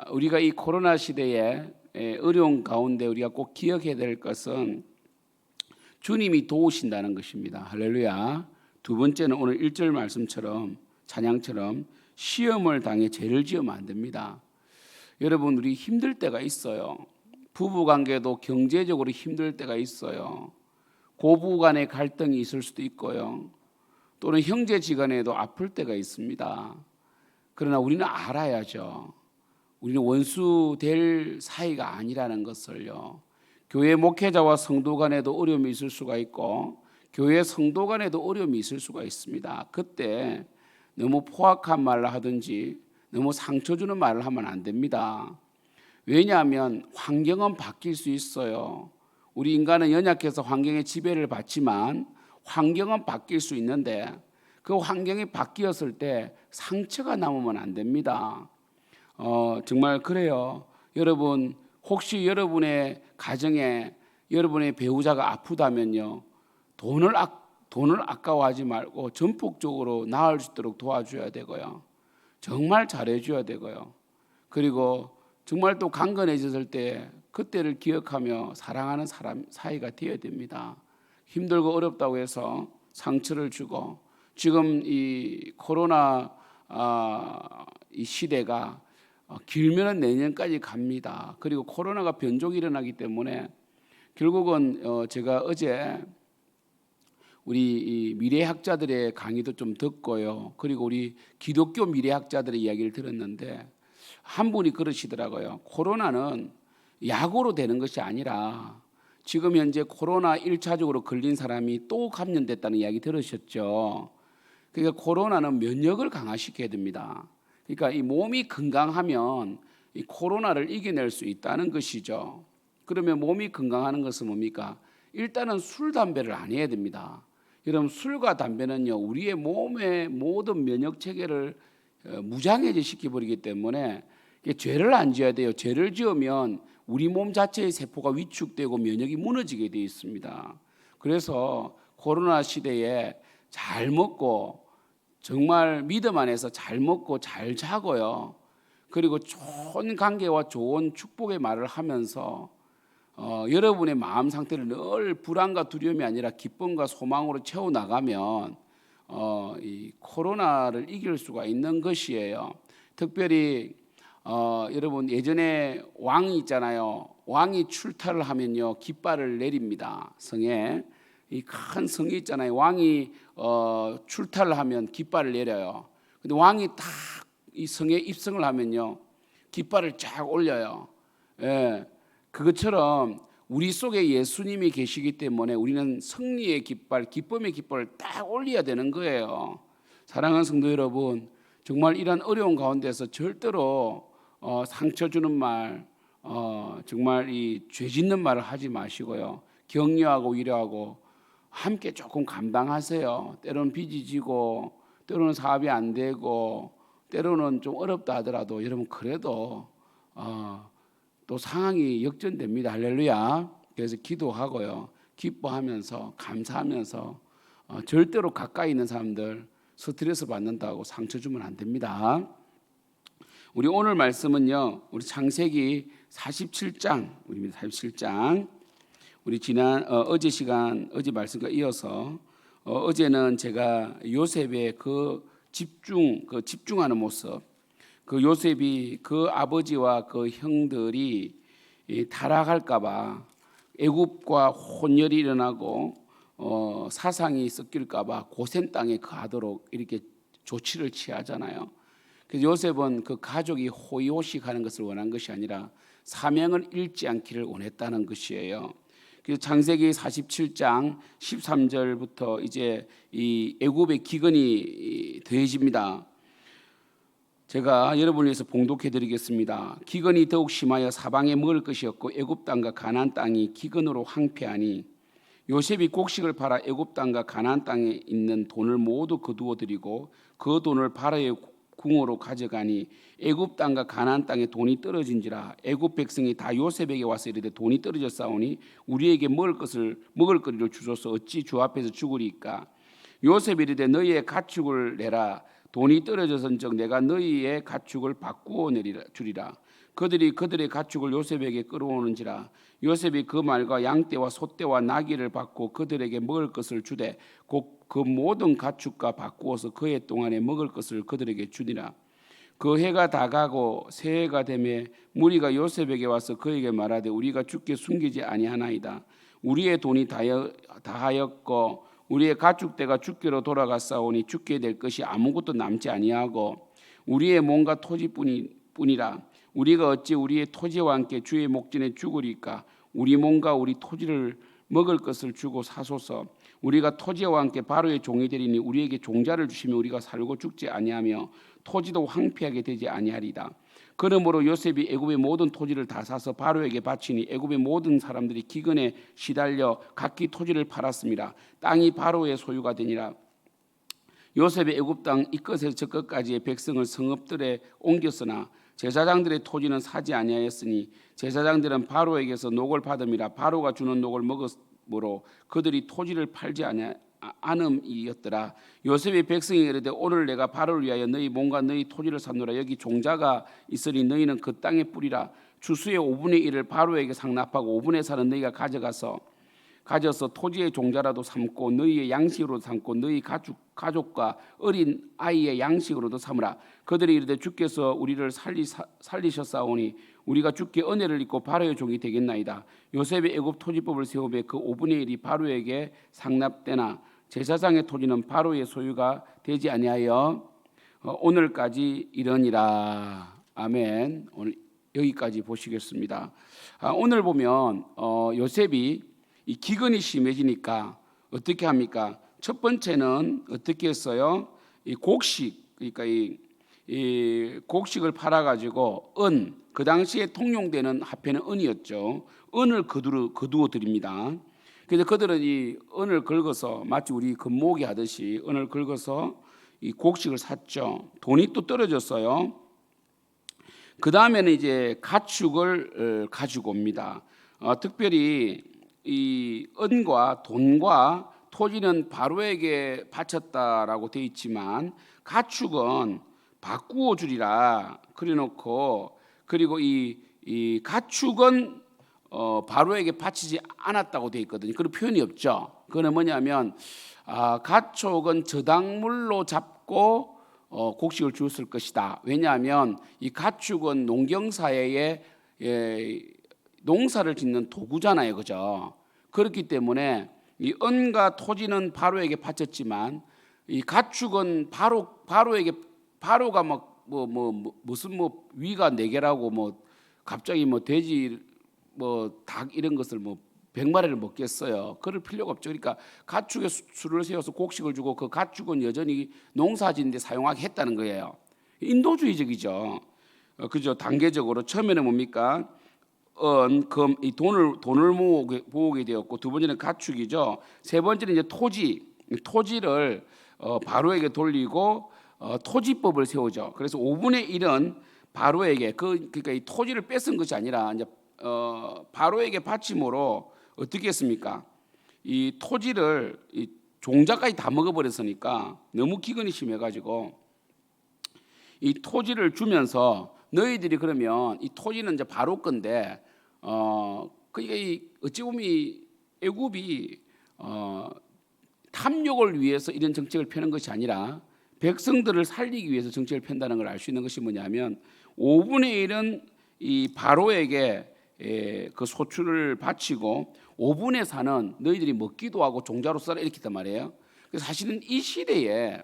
우리가 이 코로나 시대에 어려운 가운데 우리가 꼭 기억해야 될 것은 주님이 도우신다는 것입니다. 할렐루야. 두 번째는 오늘 1절 말씀처럼 찬양처럼 시험을 당해 죄를 지으면 안 됩니다. 여러분, 우리 힘들 때가 있어요. 부부관계도 경제적으로 힘들 때가 있어요. 고부 간의 갈등이 있을 수도 있고요. 또는 형제지간에도 아플 때가 있습니다. 그러나 우리는 알아야죠. 우리는 원수 될 사이가 아니라는 것을요. 교회 목회자와 성도 간에도 어려움이 있을 수가 있고 교회 성도 간에도 어려움이 있을 수가 있습니다. 그때 너무 포악한 말을 하든지 너무 상처 주는 말을 하면 안 됩니다. 왜냐하면 환경은 바뀔 수 있어요. 우리 인간은 연약해서 환경의 지배를 받지만 환경은 바뀔 수 있는데 그 환경이 바뀌었을 때 상처가 남으면 안 됩니다. 정말 그래요. 여러분, 혹시 여러분의 가정에 여러분의 배우자가 아프다면요, 돈을 아까워하지 말고 전폭적으로 나을 수 있도록 도와줘야 되고요. 정말 잘해줘야 되고요. 그리고 정말 또 강건해졌을 때 그때를 기억하며 사랑하는 사람 사이가 되어야 됩니다. 힘들고 어렵다고 해서 상처를 주고 지금 이 코로나 이 시대가 길면은 내년까지 갑니다. 그리고 코로나가 변종이 일어나기 때문에 결국은 제가 어제 우리 이 미래학자들의 강의도 좀 듣고요. 그리고 우리 기독교 미래학자들의 이야기를 들었는데 한 분이 그러시더라고요. 코로나는 약으로 되는 것이 아니라 지금 현재 코로나 1차적으로 걸린 사람이 또 감염됐다는 이야기 들으셨죠. 그러니까 코로나는 면역을 강화시켜야 됩니다. 그러니까 이 몸이 건강하면 이 코로나를 이겨낼 수 있다는 것이죠. 그러면 몸이 건강하는 것은 뭡니까? 일단은 술, 담배를 안 해야 됩니다. 여러분, 술과 담배는요, 우리의 몸의 모든 면역 체계를 무장해제 시켜버리기 때문에 죄를 안 지어야 돼요. 죄를 지으면 우리 몸 자체의 세포가 위축되고 면역이 무너지게 되어 있습니다. 그래서 코로나 시대에 잘 먹고 정말 믿음 안에서 잘 먹고 잘 자고요. 그리고 좋은 관계와 좋은 축복의 말을 하면서 여러분의 마음 상태를 늘 불안과 두려움이 아니라 기쁨과 소망으로 채워나가면 이 코로나를 이길 수가 있는 것이에요. 특별히 여러분, 예전에 왕이 있잖아요. 왕이 출타를 하면요, 깃발을 내립니다. 성에 이 큰 성이 있잖아요. 왕이 출타를 하면 깃발을 내려요. 근데 왕이 딱 이 성에 입성을 하면요, 깃발을 쫙 올려요. 예, 그것처럼 우리 속에 예수님이 계시기 때문에 우리는 승리의 깃발, 기쁨의 깃발을 딱 올려야 되는 거예요. 사랑하는 성도 여러분, 정말 이런 어려운 가운데서 절대로 상처 주는 말, 정말 이 죄 짓는 말을 하지 마시고요. 격려하고 위로하고 함께 조금 감당하세요. 때로는 빚이 지고 때로는 사업이 안 되고 때로는 좀 어렵다 하더라도 여러분, 그래도 또 상황이 역전됩니다. 할렐루야. 그래서 기도하고요, 기뻐하면서 감사하면서 절대로 가까이 있는 사람들 스트레스 받는다고 상처 주면 안 됩니다. 우리 오늘 말씀은요, 우리 창세기 47장, 우리 47장, 우리 지난 어제 말씀과 이어서 어제는 제가 요셉의 그 집중하는 모습, 그 요셉이 그 아버지와 그 형들이 타락할까봐 애굽과 혼혈이 일어나고 사상이 섞일까봐 고센 땅에 거하도록 이렇게 조치를 취하잖아요. 그래서 요셉은 그 가족이 호의호식 하는 것을 원한 것이 아니라 사명을 잃지 않기를 원했다는 것이에요. 그래서 창세기 47장 13절부터 이제 이 애굽의 기근이 더해집니다. 제가 여러분을 위해서 봉독해 드리겠습니다. 기근이 더욱 심하여 사방에 먹을 것이 없고 애굽 땅과 가나안 땅이 기근으로 황폐하니 요셉이 곡식을 팔아 애굽 땅과 가나안 땅에 있는 돈을 모두 거두어 드리고 그 돈을 바로의 궁으로 가져가니 애굽 땅과 가나안 땅에 돈이 떨어진지라. 애굽 백성이 다 요셉에게 와서 이르되 돈이 떨어졌사오니 우리에게 먹을 거리를 주소서. 어찌 주 앞에서 죽으리까. 요셉이 이르되 너희의 가축을 내라. 돈이 떨어져선즉 내가 너희의 가축을 바꾸어 주리라. 그들이 그들의 가축을 요셉에게 끌어오는지라. 요셉이 그 말과 양떼와 소떼와 나귀를 받고 그들에게 먹을 것을 주되 곧 그 모든 가축과 바꾸어서 그 해 동안에 먹을 것을 그들에게 주니라. 그 해가 다 가고 새해가 되매 무리가 요셉에게 와서 그에게 말하되 우리가 주께 숨기지 아니하나이다. 우리의 돈이 다하였고 우리의 가축대가 주께로 돌아갔사오니 주께 될 것이 아무것도 남지 아니하고 우리의 몸과 토지뿐이라. 우리가 어찌 우리의 토지와 함께 주의 목전에 죽으리까? 우리 몸과 우리 토지를 먹을 것을 주고 사소서. 우리가 토지와 함께 바로의 종이 되리니 우리에게 종자를 주시면 우리가 살고 죽지 아니하며 토지도 황폐하게 되지 아니하리다. 그러므로 요셉이 애굽의 모든 토지를 다 사서 바로에게 바치니 애굽의 모든 사람들이 기근에 시달려 각기 토지를 팔았습니다. 땅이 바로의 소유가 되니라. 요셉의 애굽 땅 이 끝에서 저 끝까지의 백성을 성읍들에 옮겼으나 제사장들의 토지는 사지 아니하였으니 제사장들은 바로에게서 녹을 받음이라. 바로가 주는 녹을 먹으므로 그들이 토지를 팔지 않음이었더라. 요셉의 백성이 이르되 오늘 내가 바로를 위하여 너희 몸과 너희 토지를 샀노라. 여기 종자가 있으니 너희는 그 땅에 뿌리라. 주수의 5분의 1을 바로에게 상납하고 5분의 4는 너희가 가져서 토지의 종자라도 삼고 너희의 양식으로 삼고 너희 가족과 어린 아이의 양식으로도 삼으라. 그들이 이르되 주께서 우리를 살리셨사오니 우리가 주께 은혜를 입고 바로의 종이 되겠나이다. 요셉의 애굽 토지법을 세우매 그 5분의 1이 바로에게 상납되나 제사장의 토지는 바로의 소유가 되지 아니하여 오늘까지 이러니라. 아멘. 오늘 여기까지 보시겠습니다. 오늘 보면 요셉이 이 기근이 심해지니까 어떻게 합니까? 첫 번째는 어떻게 했어요? 이 곡식, 그러니까 이 곡식을 팔아가지고 그 당시에 통용되는 화폐는 은이었죠. 은을 거두어 드립니다. 그래서 그들은 이 은을 긁어서 마치 우리 금모기 하듯이 은을 긁어서 이 곡식을 샀죠. 돈이 또 떨어졌어요. 그 다음에는 이제 가축을 가지고 옵니다. 특별히 이 은과 돈과 토지는 바로에게 바쳤다라고 되어 있지만 가축은 바꾸어 주리라 그래놓고 그리고 이 가축은 바로에게 바치지 않았다고 되어 있거든요. 그런 표현이 없죠. 그건 뭐냐면 가축은 저당물로 잡고 곡식을 주었을 것이다. 왜냐하면 이 가축은 농경사회에 농사를 짓는 도구잖아요, 그죠? 그렇기 때문에 이 은과 토지는 바로에게 바쳤지만 이 가축은 바로에게 바로가 무슨 위가 4개라고 갑자기 돼지 닭 이런 것을 100마리를 먹겠어요. 그럴 필요가 없죠. 그러니까 가축의 수를 세워서 곡식을 주고 그 가축은 여전히 농사짓는데 사용하게 했다는 거예요. 인도주의적이죠. 그죠? 단계적으로 처음에는 뭡니까? 금, 이 돈을 모으게 되었고 두 번째는 가축이죠. 세 번째는 이제 토지를 바로에게 돌리고 토지법을 세우죠. 그래서 5분의 1은 바로에게 그러니까 이 토지를 뺏은 것이 아니라 이제 바로에게 바침으로 어떻게 했습니까? 이 토지를 이 종자까지 다 먹어버렸으니까 너무 기근이 심해가지고 이 토지를 주면서 너희들이 그러면 이 토지는 이제 바로 건데 그게 어찌 보면 애굽이 탐욕을 위해서 이런 정책을 펴는 것이 아니라 백성들을 살리기 위해서 정책을 편다는 걸 알 수 있는 것이 뭐냐면 5분의 1은 이 바로에게 그 소출을 바치고 5분의 4는 너희들이 먹기도 하고 종자로 써라 이렇게 했단 말이에요. 그래서 사실은 이 시대에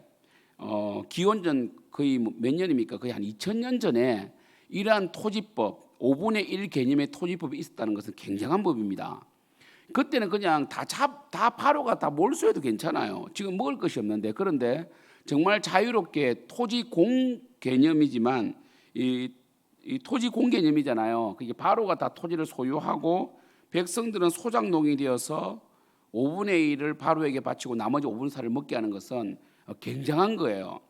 기원전 거의 몇 년입니까? 거의 한 2000년 전에 이러한 토지법 5분의 1 개념의 토지법이 있었다는 것은 굉장한 법입니다. 그때는 그냥 다 바로가 다 몰수해도 괜찮아요. 지금 먹을 것이 없는데. 그런데 정말 자유롭게 토지 공 개념이지만 이 토지 공 개념이잖아요. 그게 바로가 다 토지를 소유하고 백성들은 소작농이 되어서 5분의 1을 바로에게 바치고 나머지 5분의 4를 먹게 하는 것은 굉장한 거예요.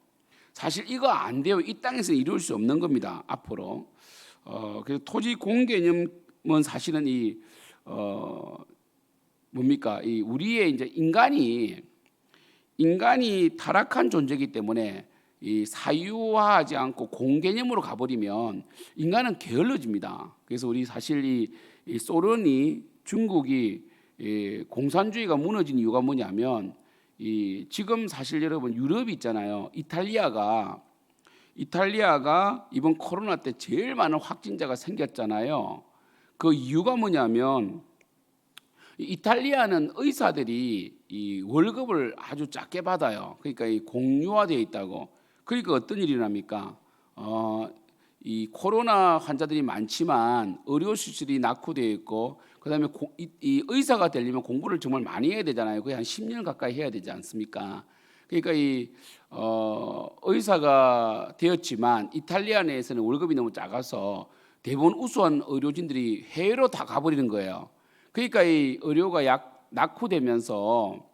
사실 이거 안 돼요. 이 땅에서 이룰 수 없는 겁니다. 앞으로. 그래서 토지 공 개념은 사실은 뭡니까? 우리의 이제 인간이 타락한 존재이기 때문에 이 사유화하지 않고 공개념으로 가버리면 인간은 게을러집니다. 그래서 우리 사실 이 소련이 중국이 공산주의가 무너진 이유가 뭐냐면 지금 사실 여러분 유럽 있잖아요. 이탈리아가 이번 코로나 때 제일 많은 확진자가 생겼잖아요. 그 이유가 뭐냐면 이탈리아는 의사들이 이 월급을 아주 작게 받아요. 그러니까 이 공유화되어 있다고. 그러니까 어떤 일이 납니까? 이 코로나 환자들이 많지만 의료 수술이 낙후되어 있고, 그다음에 이 의사가 되려면 공부를 정말 많이 해야 되잖아요. 거의 한 10년 가까이 해야 되지 않습니까? 그러니까 의사가 되었지만 이탈리아 내에서는 월급이 너무 작아서 대부분 우수한 의료진들이 해외로 다 가버리는 거예요. 그러니까 이 의료가 낙후되면서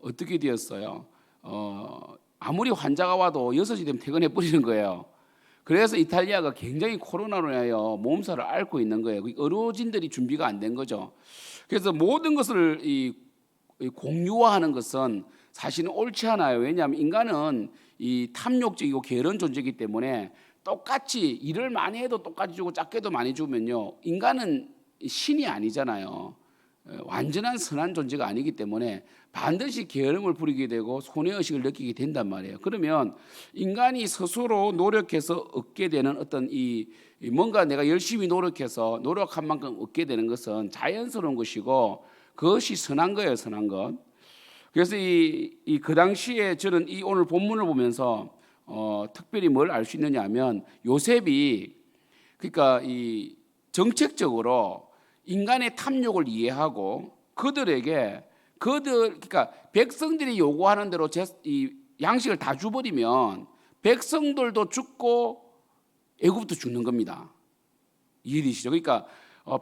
어떻게 되었어요? 아무리 환자가 와도 6시 되면 퇴근해 버리는 거예요. 그래서 이탈리아가 굉장히 코로나로 인하여 몸살을 앓고 있는 거예요. 의료진들이 준비가 안 된 거죠. 그래서 모든 것을 이 공유화하는 것은 사실은 옳지 않아요. 왜냐하면 인간은 이 탐욕적이고 게으른 존재이기 때문에 똑같이 일을 많이 해도 똑같이 주고 작게도 많이 주면요, 인간은 신이 아니잖아요. 완전한 선한 존재가 아니기 때문에 반드시 게으름을 부리게 되고 손해의식을 느끼게 된단 말이에요. 그러면 인간이 스스로 노력해서 얻게 되는 어떤 뭔가 내가 열심히 노력해서 노력한 만큼 얻게 되는 것은 자연스러운 것이고 그것이 선한 거예요, 선한 것. 그래서 그 당시에 저는 오늘 본문을 보면서 특별히 뭘 알 수 있느냐 하면 요셉이 그러니까 정책적으로 인간의 탐욕을 이해하고 그러니까 백성들이 요구하는 대로 이 양식을 다 줘버리면 백성들도 죽고 애굽도 죽는 겁니다. 이해되시죠? 그러니까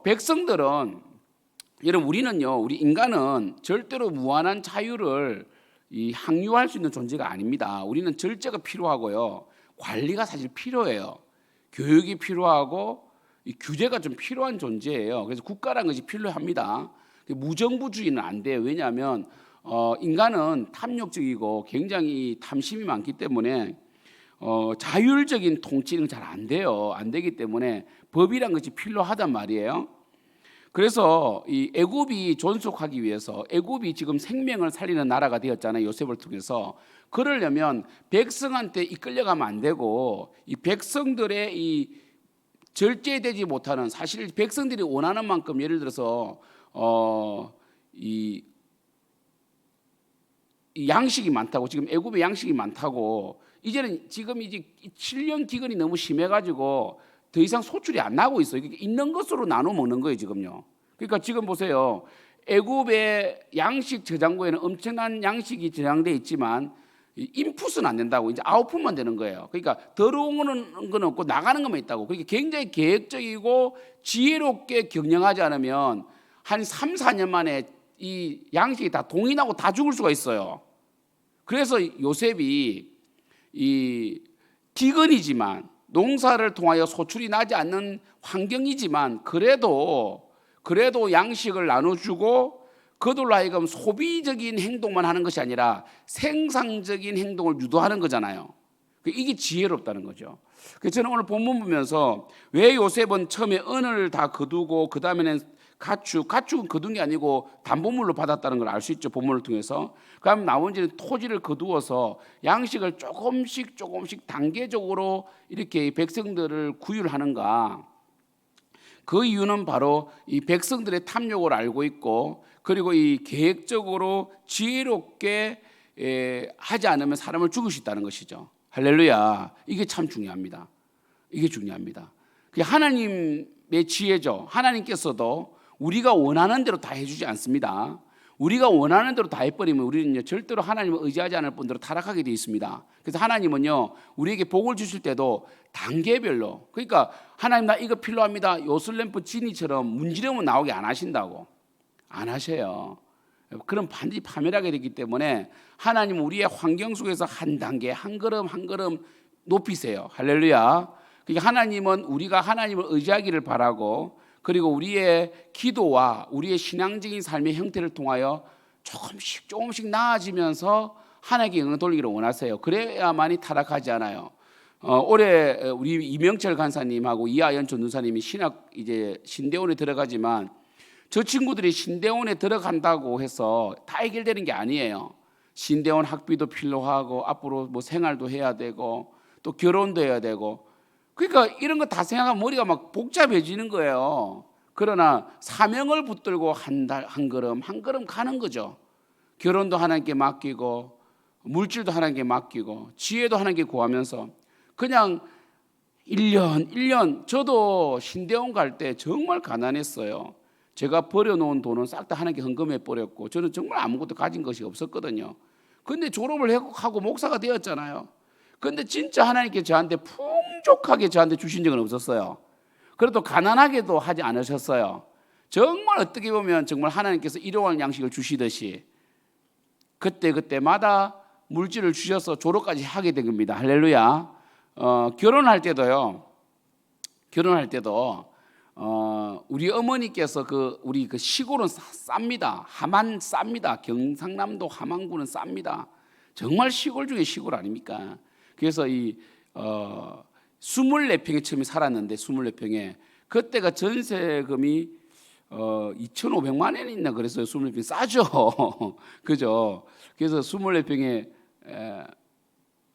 백성들은 여러분 우리 인간은 절대로 무한한 자유를 항유할 수 있는 존재가 아닙니다. 우리는 절제가 필요하고요, 관리가 사실 필요해요. 교육이 필요하고 규제가 좀 필요한 존재예요. 그래서 국가라는 것이 필요합니다. 무정부주의는 안 돼요. 왜냐하면 인간은 탐욕적이고 굉장히 탐심이 많기 때문에 자율적인 통치는 잘 안 돼요. 안 되기 때문에 법이란 것이 필요하단 말이에요. 그래서 이 애굽이 존속하기 위해서, 애굽이 지금 생명을 살리는 나라가 되었잖아요, 요셉을 통해서. 그러려면 백성한테 이끌려가면 안 되고 이 백성들의 절제되지 못하는, 사실 백성들이 원하는 만큼, 예를 들어서 이 양식이 많다고, 지금 애굽에 양식이 많다고, 지금 이제 7년 기근이 너무 심해가지고 더 이상 소출이 안 나고 있어요. 있는 것으로 나눠 먹는 거예요, 지금요. 그러니까 지금 보세요, 애굽의 양식 저장고에는 엄청난 양식이 저장돼 있지만 인풋은 안 된다고, 이제 아웃풋만 되는 거예요. 그러니까 들어오는 건 없고 나가는 것만 있다고. 그러니까 굉장히 계획적이고 지혜롭게 경영하지 않으면 한 3, 4년 만에 이 양식이 다 동인하고 다 죽을 수가 있어요. 그래서 요셉이 기근이지만, 농사를 통하여 소출이 나지 않는 환경이지만 그래도 양식을 나눠주고 그들로 하여금 소비적인 행동만 하는 것이 아니라 생산적인 행동을 유도하는 거잖아요. 이게 지혜롭다는 거죠. 그래서 저는 오늘 본문 보면서 왜 요셉은 처음에 은을 다 거두고 그 다음에는 가축은 거둔 게 아니고 담보물로 받았다는 걸 알 수 있죠, 본문을 통해서. 그다음 나머지는 토지를 거두어서 양식을 조금씩 단계적으로 이렇게 백성들을 구휼하는가. 그 이유는 바로 이 백성들의 탐욕을 알고 있고, 그리고 이 계획적으로 지혜롭게 하지 않으면 사람을 죽일 수 있다는 것이죠. 할렐루야. 이게 참 중요합니다. 이게 중요합니다. 그게 하나님의 지혜죠. 하나님께서도 우리가 원하는 대로 다 해주지 않습니다. 우리가 원하는 대로 다 해버리면 우리는 절대로 하나님을 의지하지 않을 뿐더러 타락하게 되어 있습니다. 그래서 하나님은요, 우리에게 복을 주실 때도 단계별로, 그러니까 하나님 나 이거 필요합니다, 요술램프 지니처럼 문지르면 나오게 안 하신다고. 안 하셔요. 그럼 반드시 파멸하게 되기 때문에 하나님은 우리의 환경 속에서 한 단계 한 걸음 한 걸음 높이세요. 할렐루야. 그러니까 하나님은 우리가 하나님을 의지하기를 바라고, 그리고 우리의 기도와 우리의 신앙적인 삶의 형태를 통하여 조금씩 나아지면서 하나님께 영광 돌리기를 원하세요. 그래야만이 타락하지 않아요. 올해 우리 이명철 간사님하고 이하연 전도사님이 신학 이제 신대원에 들어가지만 저 친구들이 신대원에 들어간다고 해서 다 해결되는 게 아니에요. 신대원 학비도 필요하고 앞으로 뭐 생활도 해야 되고 또 결혼도 해야 되고, 그러니까 이런 거 다 생각하면 머리가 막 복잡해지는 거예요. 그러나 사명을 붙들고 한 걸음 한 걸음 가는 거죠. 결혼도 하나님께 맡기고 물질도 하나님께 맡기고 지혜도 하나님께 구하면서 그냥 1년 저도 신대원 갈 때 정말 가난했어요. 제가 버려놓은 돈은 싹 다 하나님께 헌금해 버렸고 저는 정말 아무것도 가진 것이 없었거든요. 근데 졸업을 하고 목사가 되었잖아요. 근데 진짜 하나님께 저한테 풍족하게 저한테 주신 적은 없었어요. 그래도 가난하게도 하지 않으셨어요. 정말 어떻게 보면 정말 하나님께서 일용할 양식을 주시듯이 그때마다 물질을 주셔서 졸업까지 하게 된 겁니다. 할렐루야. 결혼할 때도 우리 어머니께서 우리 시골은 쌉니다. 하만 쌉니다. 경상남도 함안군은 쌉니다. 정말 시골 중에 시골 아닙니까? 그래서 24평에 처음에 살았는데 24평에 그때가 전세금이 2,500만 원 있나 그랬어요. 24평 싸죠. 그죠? 그래서 24평에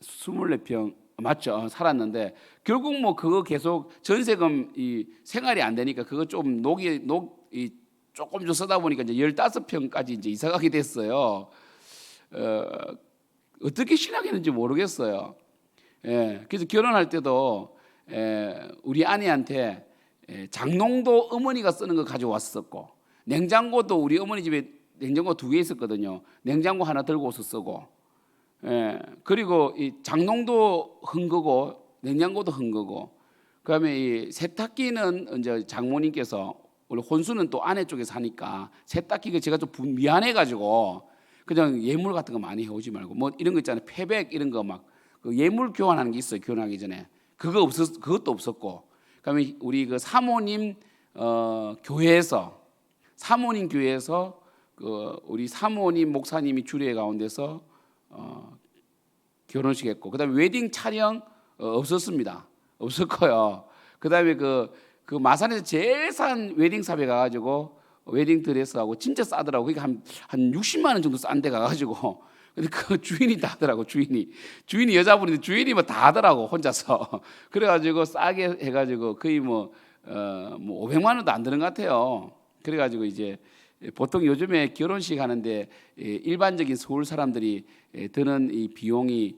24평 맞죠? 살았는데 결국 뭐 그거 계속 전세금 생활이 안 되니까 그거 좀 조금 좀 쓰다 보니까 이제 15평까지 이제 이사 가게 됐어요. 어떻게 신학했는지 모르겠어요. 그래서 결혼할 때도 우리 아내한테 장롱도 어머니가 쓰는 거 가져왔었고 냉장고도 우리 어머니 집에 냉장고 2개 있었거든요. 냉장고 하나 들고 와서 쓰고 그리고 이 장롱도 헌 거고 냉장고도 헌 거고 그다음에 이 세탁기는 이제 장모님께서 원래 혼수는 또 아내 쪽에 사니까 세탁기가 제가 좀 미안해 가지고 그냥 예물 같은 거 많이 해오지 말고 뭐 이런 거 있잖아요. 패백 이런 거 막 그 예물 교환하는 게 있어요. 결혼하기 전에 그것도 없었고 그다음에 우리 그 사모님 교회에서 우리 사모님 목사님이 주례 가운데서 결혼식 했고 그다음에 웨딩 촬영 없었습니다. 없었고요. 그다음에 그 마산에서 제일 싼 웨딩 샵에 가가지고 웨딩 드레스하고 진짜 싸더라고. 그게 한 60만 원 정도 싼 데 가가지고 근데 그 주인이 다 하더라고. 주인이 여자분인데 주인이 뭐 다 하더라고 혼자서. 그래가지고 싸게 해가지고 거의 뭐 500만 원도 안 드는 것 같아요. 그래가지고 이제 보통 요즘에 결혼식 하는데 일반적인 서울 사람들이 드는 이 비용이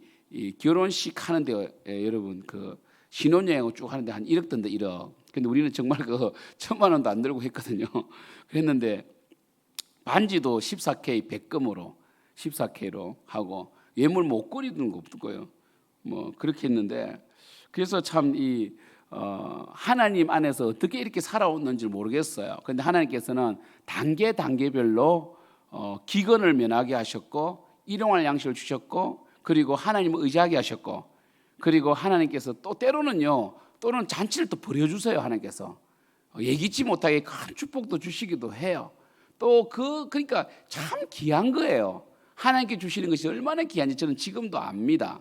결혼식 하는데 여러분 그 신혼여행을 쭉 하는데 한 1억 든다 1억. 근데 우리는 정말 1,000만 원도 안 들고 했거든요. 그랬는데 반지도 14K 백금으로 14K로 하고 예물 목걸이 드는 거 없고요. 뭐 그렇게 했는데 그래서 참 하나님 안에서 어떻게 이렇게 살아왔는지 모르겠어요. 그런데 하나님께서는 단계별로 기근을 면하게 하셨고 일용할 양식을 주셨고 그리고 하나님을 의지하게 하셨고 그리고 하나님께서 또 또는 잔치를 또 벌여주세요. 하나님께서 예기치 못하게 큰 축복도 주시기도 해요. 또 그러니까 참 귀한 거예요. 하나님께 주시는 것이 얼마나 귀한지 저는 지금도 압니다.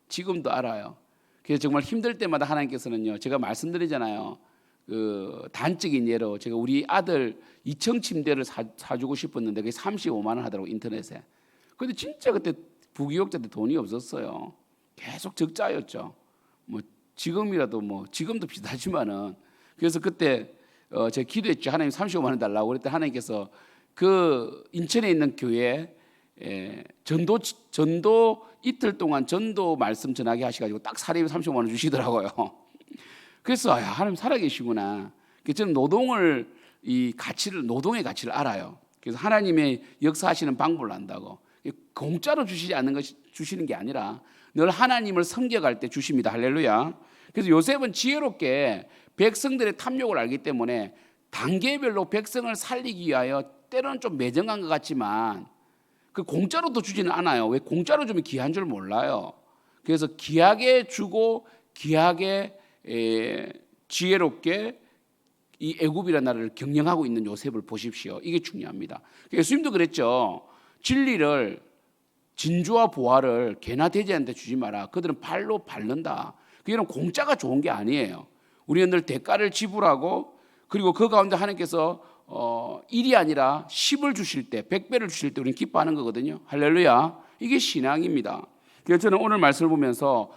지금도 알아요. 그래서 정말 힘들 때마다 하나님께서는요, 제가 말씀드리잖아요. 그 단적인 예로 제가 우리 아들 2층 침대를 사주고 싶었는데 그게 35만 원 하더라고 인터넷에. 근데 진짜 그때 부귀역자 때 돈이 없었어요. 계속 적자였죠. 뭐 지금이라도 뭐 지금도 비슷하지만은 그래서 그때 제가 기도했죠. 하나님 35만 원 달라고 그랬더니 하나님께서 그 인천에 있는 교회 전도 이틀 동안 전도 말씀 전하게 하셔가지고 딱 사례비 35만 원 주시더라고요. 그래서 하나님 살아계시구나. 저는 노동의 가치를 알아요. 그래서 하나님의 역사하시는 방법을 안다고. 공짜로 주시는 게 아니라 늘 하나님을 섬겨갈 때 주십니다. 할렐루야. 그래서 요셉은 지혜롭게 백성들의 탐욕을 알기 때문에 단계별로 백성을 살리기 위하여 때로는 좀 매정한 것 같지만 그 공짜로도 주지는 않아요. 왜 공짜로 주면 귀한 줄 몰라요. 그래서 귀하게 주고 귀하게 지혜롭게 이 애굽이라는 나라를 경영하고 있는 요셉을 보십시오. 이게 중요합니다. 예수님도 그랬죠. 진리를 진주와 보화를 개나 돼지한테 주지 마라. 그들은 발로 밟는다. 그게는 공짜가 좋은 게 아니에요. 우리는 늘 대가를 지불하고, 그리고 그 가운데 하나님께서 1이 아니라 10을 주실 때, 100배를 주실 때 우리는 기뻐하는 거거든요. 할렐루야. 이게 신앙입니다. 그래서 저는 오늘 말씀을 보면서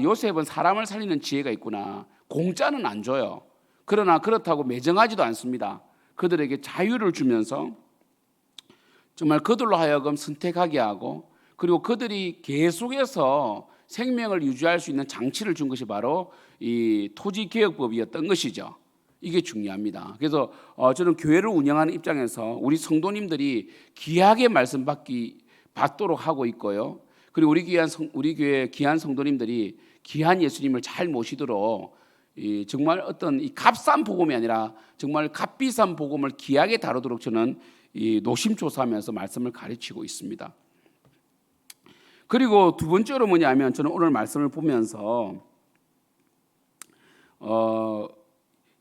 요셉은 사람을 살리는 지혜가 있구나. 공짜는 안 줘요. 그러나 그렇다고 매정하지도 않습니다. 그들에게 자유를 주면서 정말 그들로 하여금 선택하게 하고, 그리고 그들이 계속해서 생명을 유지할 수 있는 장치를 준 것이 바로 이 토지개혁법이었던 것이죠. 이게 중요합니다. 그래서 저는 교회를 운영하는 입장에서 우리 성도님들이 귀하게 말씀 받도록 하고 있고요. 그리고 우리 교회 귀한 성도님들이 귀한 예수님을 잘 모시도록 정말 어떤 이 값싼 복음이 아니라 정말 값비싼 복음을 귀하게 다루도록 저는 노심초사하면서 말씀을 가르치고 있습니다. 그리고 두 번째로 뭐냐면, 저는 오늘 말씀을 보면서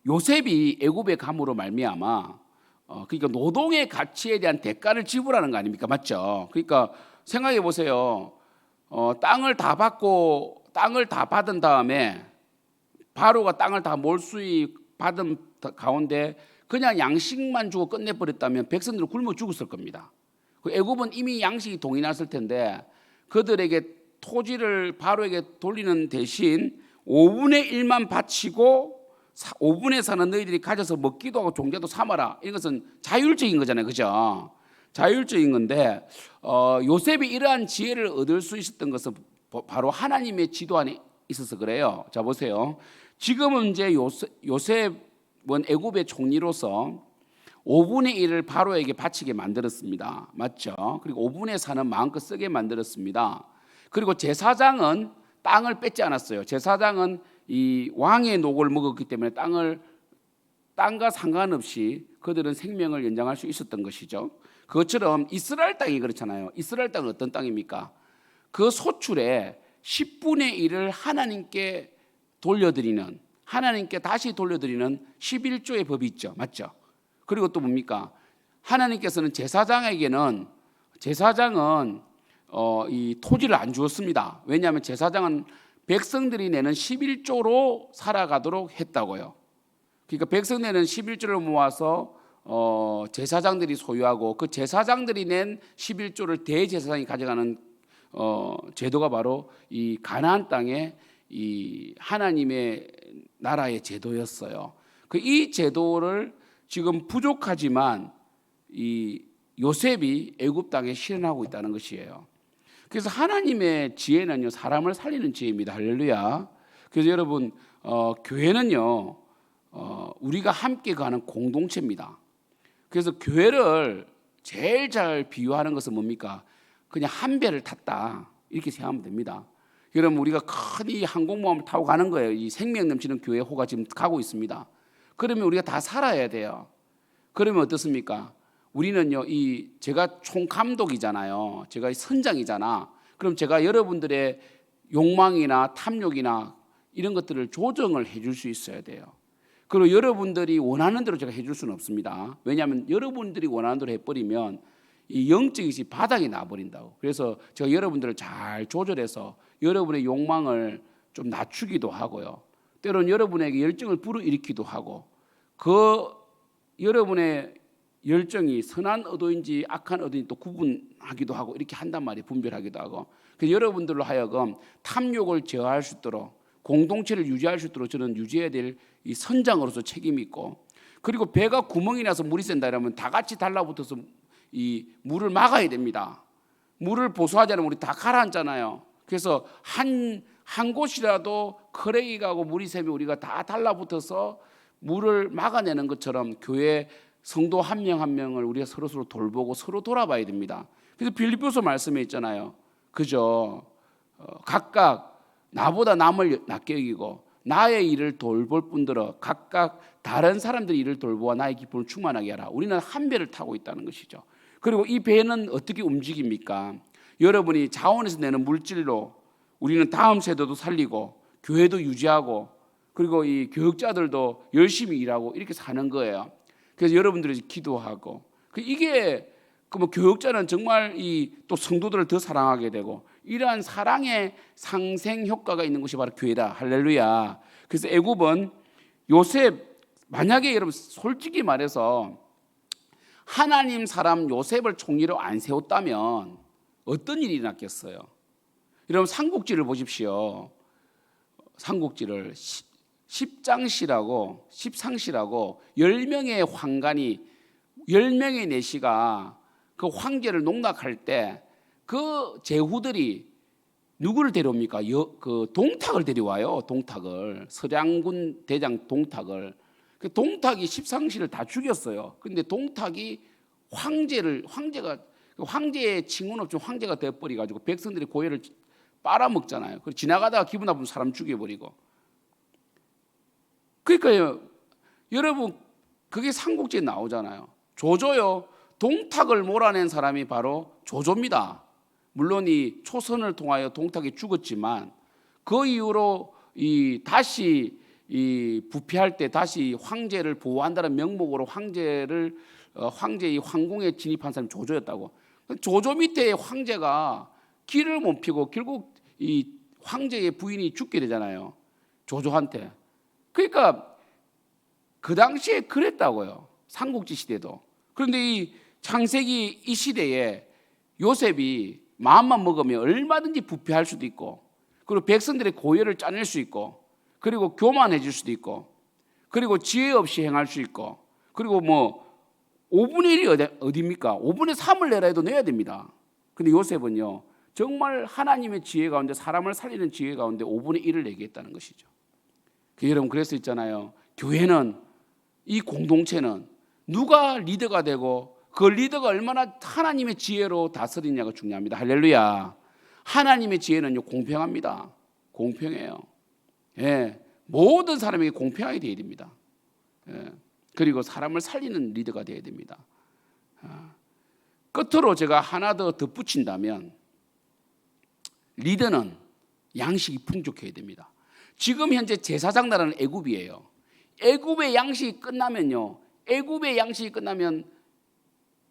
요셉이 애굽에 감으로 말미암아 그러니까 노동의 가치에 대한 대가를 지불하는 거 아닙니까? 맞죠? 그러니까 생각해 보세요. 땅을 다 받은 다음에 바로가 땅을 다 몰수히 받은 가운데 그냥 양식만 주고 끝내버렸다면 백성들은 굶어 죽었을 겁니다. 애굽은 이미 양식이 동이 났을 텐데 그들에게 토지를 바로에게 돌리는 대신 5분의 1만 바치고 5분의 4는 너희들이 가져서 먹기도 하고 종자도 삼아라. 이런 것은 자율적인 거잖아요. 그죠? 자율적인 건데 요셉이 이러한 지혜를 얻을 수 있었던 것은 바로 하나님의 지도 안에 있어서 그래요. 자 보세요. 지금은 이제 요셉은 애굽의 총리로서 5분의 1을 바로에게 바치게 만들었습니다. 맞죠? 그리고 5분의 4는 마음껏 쓰게 만들었습니다. 그리고 제사장은 땅을 뺏지 않았어요. 제사장은 이 왕의 녹을 먹었기 때문에 땅과 상관없이 그들은 생명을 연장할 수 있었던 것이죠. 그것처럼 이스라엘 땅이 그렇잖아요. 이스라엘 땅은 어떤 땅입니까? 그 소출의 10분의 1을 하나님께 돌려드리는, 하나님께 다시 돌려드리는 11조의 법이 있죠. 맞죠? 그리고 또 뭡니까? 하나님께서는 제사장은 이 토지를 안 주었습니다. 왜냐하면 제사장은 백성들이 내는 11조로 살아가도록 했다고요. 그러니까 백성 내는 11조를 모아서 제사장들이 소유하고, 그 제사장들이 낸 11조를 대제사장이 가져가는 제도가 바로 이 가나안 땅의 이 하나님의 나라의 제도였어요. 이 제도를 지금 부족하지만 이 요셉이 애굽 땅에 실현하고 있다는 것이에요. 그래서 하나님의 지혜는요, 사람을 살리는 지혜입니다. 할렐루야. 그래서 여러분 교회는요 우리가 함께 가는 공동체입니다. 그래서 교회를 제일 잘 비유하는 것은 뭡니까? 그냥 한 배를 탔다, 이렇게 생각하면 됩니다. 여러분 우리가 큰 이 항공모함을 타고 가는 거예요. 이 생명 넘치는 교회 호가 지금 가고 있습니다. 그러면 우리가 다 살아야 돼요. 그러면 어떻습니까? 우리는요, 제가 총감독이잖아요. 제가 선장이잖아. 그럼 제가 여러분들의 욕망이나 탐욕이나 이런 것들을 조정을 해줄 수 있어야 돼요. 그리고 여러분들이 원하는 대로 제가 해줄 수는 없습니다. 왜냐하면 여러분들이 원하는 대로 해버리면 이 영적인 것이 바닥이 나버린다고. 그래서 제가 여러분들을 잘 조절해서 여러분의 욕망을 좀 낮추기도 하고요. 때로는 여러분에게 열정을 불어일으키기도 하고, 그 여러분의 열정이 선한 의도인지 악한 의도인지 또 구분하기도 하고, 이렇게 한단 말이에요. 분별하기도 하고. 그래서 여러분들로 하여금 탐욕을 제어할 수 있도록, 공동체를 유지할 수 있도록 저는 유지해야 될 이 선장으로서 책임이 있고, 그리고 배가 구멍이 나서 물이 샌다 이러면 다 같이 달라붙어서 이 물을 막아야 됩니다. 물을 보수하자면 우리 다 가라앉잖아요. 그래서 한 곳이라도 크레이 가고 물이 새면 우리가 다 달라붙어서 물을 막아내는 것처럼 교회 성도 한 명 한 명을 우리가 서로 돌보고 서로 돌아봐야 됩니다. 그래서 빌립보서 말씀에 있잖아요. 그죠? 각각 나보다 남을 낮게 여기고 나의 일을 돌볼 뿐더러 각각 다른 사람들의 일을 돌보아 나의 기쁨을 충만하게 하라. 우리는 한 배를 타고 있다는 것이죠. 그리고 이 배는 어떻게 움직입니까? 여러분이 자원에서 내는 물질로 우리는 다음 세대도 살리고 교회도 유지하고, 그리고 이 교육자들도 열심히 일하고 이렇게 사는 거예요. 그래서 여러분들이 기도하고, 이게 뭐 교육자는 정말 이 또 성도들을 더 사랑하게 되고 이러한 사랑의 상생 효과가 있는 것이 바로 교회다. 할렐루야. 그래서 애굽은 요셉 만약에 여러분 솔직히 말해서 하나님 사람 요셉을 총리로 안 세웠다면 어떤 일이 났겠어요? 여러분 삼국지를 보십시오. 삼국지를 십상시라고 10명의 황관이 10명의 내시가 그 황제를 농락할 때 그 제후들이 누구를 데려옵니까? 그 동탁을 데려와요. 동탁을 서량군 대장 동탁을. 그 동탁이 십상시를 다 죽였어요. 그런데 동탁이 황제의 칭혼 없이 황제가 되어버려 가지고 백성들이 고해를 빨아먹잖아요. 그리고 지나가다가 기분 나쁘면 사람 죽여버리고. 그러니까요, 여러분 그게 삼국지에 나오잖아요. 조조요. 동탁을 몰아낸 사람이 바로 조조입니다. 물론 이 초선을 통하여 동탁이 죽었지만 그 이후로 다시 부패할 때 다시 황제를 보호한다는 명목으로 황제의 황궁에 진입한 사람이 조조였다고. 조조 밑에 황제가 길을 못 피고 결국 이 황제의 부인이 죽게 되잖아요. 조조한테. 그러니까 그 당시에 그랬다고요. 삼국지 시대도. 그런데 이 창세기 이 시대에 요셉이 마음만 먹으면 얼마든지 부패할 수도 있고, 그리고 백성들의 고열을 짜낼 수 있고, 그리고 교만해질 수도 있고, 그리고 지혜 없이 행할 수 있고, 그리고 뭐 5분의 1이 어디입니까? 5분의 3을 내라 해도 내야 됩니다. 근데 요셉은요, 정말 하나님의 지혜 가운데, 사람을 살리는 지혜 가운데 5분의 1을 내게 했다는 것이죠. 여러분 그래서 있잖아요, 교회는, 이 공동체는 누가 리더가 되고 그 리더가 얼마나 하나님의 지혜로 다스리냐가 중요합니다. 할렐루야. 하나님의 지혜는요 공평합니다. 공평해요. 예, 모든 사람에게 공평하게 되어야 됩니다. 예, 그리고 사람을 살리는 리더가 되어야 됩니다. 끝으로 제가 하나 더 덧붙인다면 리더는 양식이 풍족해야 됩니다. 지금 현재 제사장 나라는 애굽이에요. 애굽의 양식이 끝나면요, 애굽의 양식이 끝나면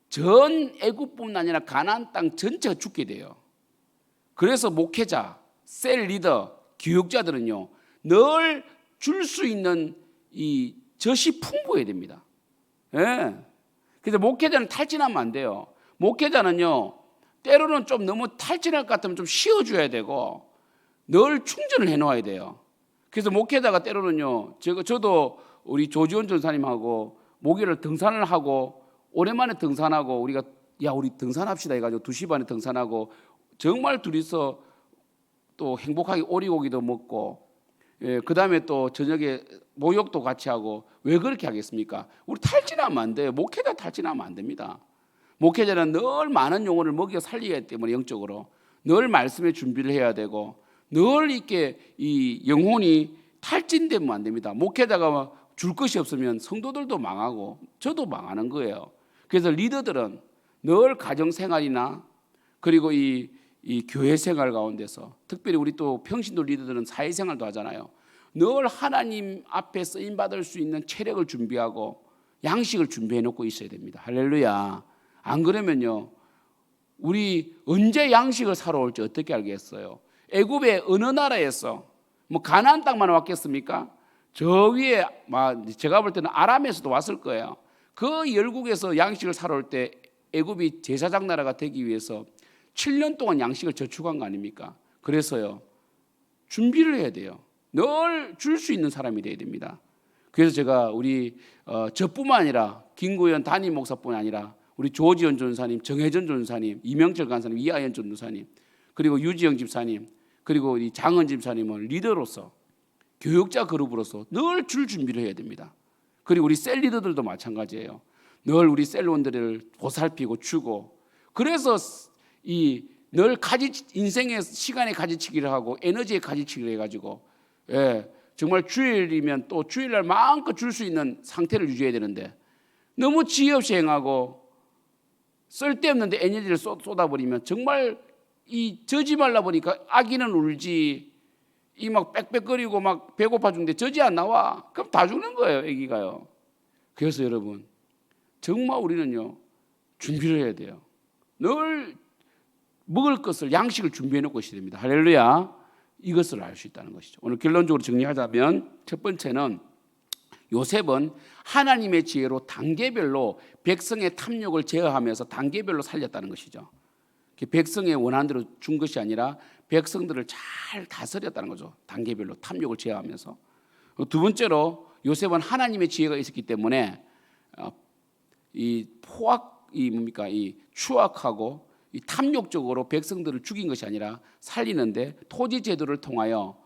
전 애굽뿐만 아니라 가나안 땅 전체가 죽게 돼요. 그래서 목회자, 셀 리더, 교육자들은요 늘 줄 수 있는 이 젖이 풍부해야 됩니다. 예. 그래서 목회자는 탈진하면 안 돼요. 목회자는요 때로는 좀 너무 탈진할 것 같으면 좀 쉬어줘야 되고 늘 충전을 해놓아야 돼요. 그래서 목회자가 때로는요, 저도 우리 조지원 전사님하고 목요일 등산을 하고 오랜만에 등산하고 우리 등산합시다 해가지고 2시 반에 등산하고 정말 둘이서 또 행복하게 오리고기도 먹고, 예, 그 다음에 또 저녁에 모욕도 같이 하고. 왜 그렇게 하겠습니까? 우리 탈진하면 안 돼요. 목회자 탈진하면 안 됩니다. 목회자는 늘 많은 영혼을 먹여 살려야 하기 때문에 영적으로 늘 말씀의 준비를 해야 되고 늘 이렇게 이 영혼이 탈진되면 안 됩니다. 목회자가 줄 것이 없으면 성도들도 망하고 저도 망하는 거예요. 그래서 리더들은 늘 가정생활이나 그리고 이 교회 생활 가운데서, 특별히 우리 또 평신도 리더들은 사회생활도 하잖아요. 늘 하나님 앞에 쓰임받을 수 있는 체력을 준비하고 양식을 준비해 놓고 있어야 됩니다. 할렐루야. 안 그러면요 우리 언제 양식을 사러 올지 어떻게 알겠어요? 애굽의 어느 나라에서 뭐 가나안 땅만 왔겠습니까? 저 위에 제가 볼 때는 아람에서도 왔을 거예요. 그 열국에서 양식을 사러 올 때 애굽이 제사장 나라가 되기 위해서 7년 동안 양식을 저축한 거 아닙니까? 그래서요 준비를 해야 돼요. 늘 줄 수 있는 사람이 돼야 됩니다. 그래서 제가 우리 저뿐만 아니라 김구현 담임 목사뿐만 아니라 우리 조지현 전사님, 정혜전 전사님, 이명철 간사님, 이하연 전도사님, 그리고 유지영 집사님, 그리고 우리 장은 집사님을 리더로서, 교육자 그룹으로서 늘 줄 준비를 해야 됩니다. 그리고 우리 셀 리더들도 마찬가지예요. 늘 우리 셀원들을 보살피고 주고, 그래서 늘 인생의 시간의 가지치기를 하고 에너지의 가지치기를 해가지고, 예, 정말 주일이면 또 주일날 마음껏 줄 수 있는 상태를 유지해야 되는데 너무 지혜 없이 행하고 쓸데없는데 에너지를 쏟아버리면 정말 저지 말라 보니까 아기는 울지, 막 빽빽거리고 막 배고파 죽는데 젖이 안 나와. 그럼 다 죽는 거예요, 아기가요. 그래서 여러분 정말 우리는요 준비를 해야 돼요. 늘 먹을 것을 양식을 준비해 놓고 있어야 됩니다. 할렐루야. 이것을 알 수 있다는 것이죠. 오늘 결론적으로 정리하자면 첫 번째는 요셉은 하나님의 지혜로 단계별로 백성의 탐욕을 제어하면서 단계별로 살렸다는 것이죠. 백성의 원한대로 준 것이 아니라 백성들을 잘 다스렸다는 거죠. 단계별로 탐욕을 제어하면서. 두 번째로 요셉은 하나님의 지혜가 있었기 때문에 이 추악하고 이 탐욕적으로 백성들을 죽인 것이 아니라 살리는데 토지 제도를 통하여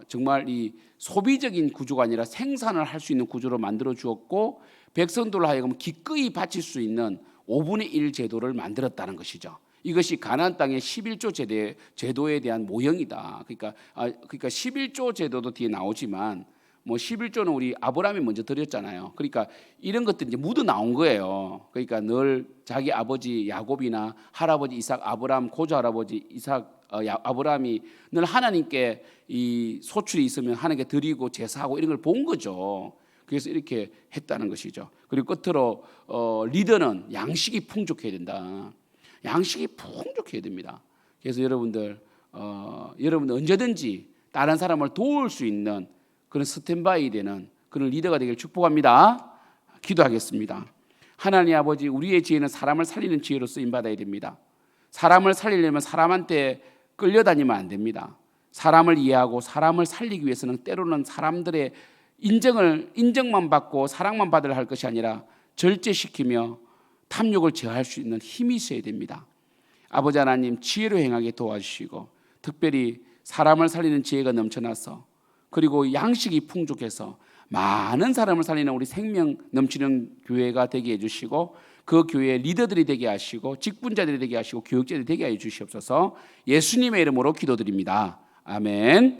정말 이 소비적인 구조가 아니라 생산을 할 수 있는 구조로 만들어 주었고, 백성들로 하여금 기꺼이 바칠 수 있는 5분의 1 제도를 만들었다는 것이죠. 이것이 가나안 땅의 11조 제도에 대한 모형이다. 그러니까 11조 제도도 뒤에 나오지만 11조는 우리 아브라함이 먼저 드렸잖아요. 그러니까 이런 것들이 이제 묻어 나온 거예요. 그러니까 늘 자기 아버지 야곱이나 할아버지 이삭, 아브라함 고조 할아버지 이삭, 아브라함이 늘 하나님께 이 소출이 있으면 하나님께 드리고 제사하고 이런 걸 본 거죠. 그래서 이렇게 했다는 것이죠. 그리고 끝으로 리더는 양식이 풍족해야 된다. 양식이 풍족해야 됩니다. 그래서 여러분들 언제든지 다른 사람을 도울 수 있는 그런 스탠바이 되는 그런 리더가 되길 축복합니다. 기도하겠습니다. 하나님 아버지, 우리의 지혜는 사람을 살리는 지혜로 쓰임받아야 됩니다. 사람을 살리려면 사람한테 끌려다니면 안 됩니다. 사람을 이해하고 사람을 살리기 위해서는 때로는 사람들의 인정만 받고 사랑만 받으려 할 것이 아니라 절제시키며 탐욕을 제어할 수 있는 힘이 있어야 됩니다. 아버지 하나님, 지혜로 행하게 도와주시고 특별히 사람을 살리는 지혜가 넘쳐나서 그리고 양식이 풍족해서 많은 사람을 살리는 우리 생명 넘치는 교회가 되게 해주시고 그 교회의 리더들이 되게 하시고 직분자들이 되게 하시고 교육자들이 되게 해 주시옵소서. 예수님의 이름으로 기도드립니다. 아멘.